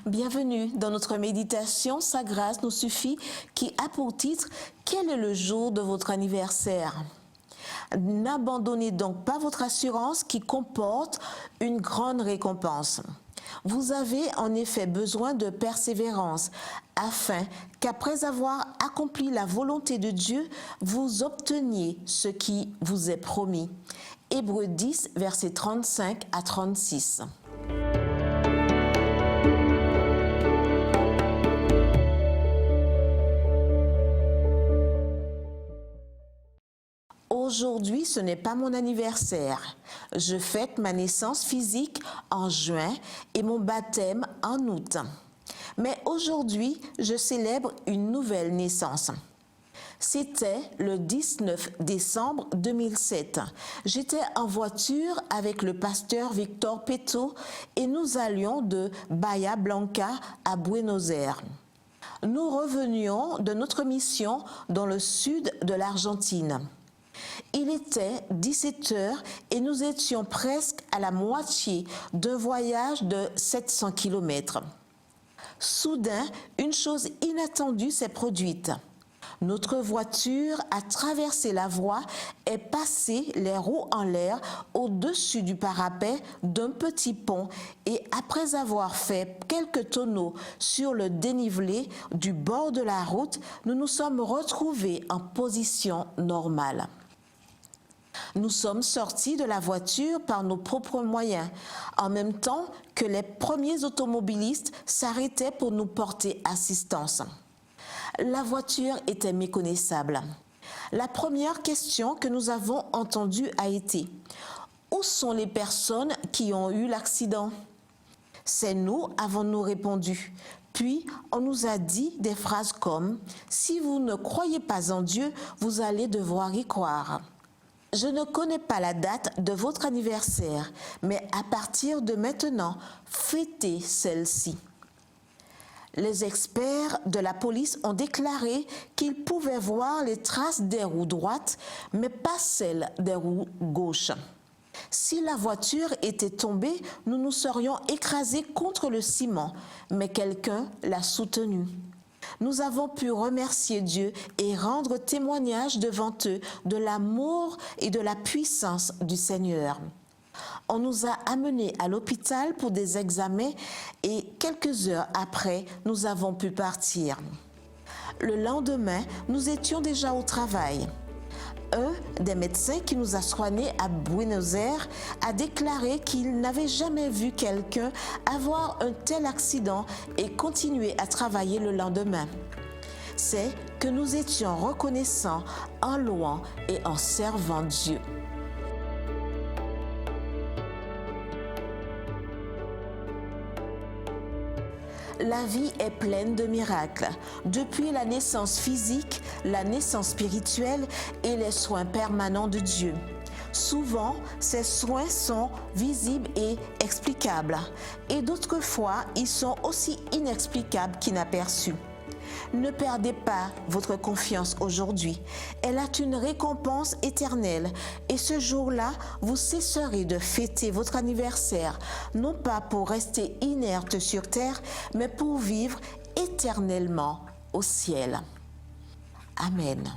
Bienvenue dans notre méditation Sa grâce nous suffit qui a pour titre « Quel est le jour de votre anniversaire ?» N'abandonnez donc pas votre assurance qui comporte une grande récompense. Vous avez en effet besoin de persévérance afin qu'après avoir accompli la volonté de Dieu, vous obteniez ce qui vous est promis. Hébreux 10, versets 35 à 36. Aujourd'hui, ce n'est pas mon anniversaire. Je fête ma naissance physique en juin et mon baptême en août. Mais aujourd'hui, je célèbre une nouvelle naissance. C'était le 19 décembre 2007. J'étais en voiture avec le pasteur Victor Peto et nous allions de Bahia Blanca à Buenos Aires. Nous revenions de notre mission dans le sud de l'Argentine. Il était 17 heures et nous étions presque à la moitié d'un voyage de 700 km. Soudain, une chose inattendue s'est produite. Notre voiture a traversé la voie et passé les roues en l'air au-dessus du parapet d'un petit pont et après avoir fait quelques tonneaux sur le dénivelé du bord de la route, nous nous sommes retrouvés en position normale. Nous sommes sortis de la voiture par nos propres moyens, en même temps que les premiers automobilistes s'arrêtaient pour nous porter assistance. La voiture était méconnaissable. La première question que nous avons entendue a été « Où sont les personnes qui ont eu l'accident ?» C'est nous, avons-nous répondu. Puis, on nous a dit des phrases comme « Si vous ne croyez pas en Dieu, vous allez devoir y croire ». Je ne connais pas la date de votre anniversaire, mais à partir de maintenant, fêtez celle-ci. Les experts de la police ont déclaré qu'ils pouvaient voir les traces des roues droites, mais pas celles des roues gauches. Si la voiture était tombée, nous nous serions écrasés contre le ciment, mais quelqu'un l'a soutenue. Nous avons pu remercier Dieu et rendre témoignage devant eux de l'amour et de la puissance du Seigneur. On nous a amenés à l'hôpital pour des examens et quelques heures après, nous avons pu partir. Le lendemain, nous étions déjà au travail. Un des médecins qui nous a soignés à Buenos Aires a déclaré qu'il n'avait jamais vu quelqu'un avoir un tel accident et continuer à travailler le lendemain. C'est que nous étions reconnaissants en louant et en servant Dieu. La vie est pleine de miracles, depuis la naissance physique, la naissance spirituelle et les soins permanents de Dieu. Souvent, ces soins sont visibles et explicables, et d'autres fois, ils sont aussi inexplicables qu'inaperçus. Ne perdez pas votre confiance aujourd'hui. Elle a une récompense éternelle et ce jour-là, vous cesserez de fêter votre anniversaire, non pas pour rester inerte sur terre, mais pour vivre éternellement au ciel. Amen.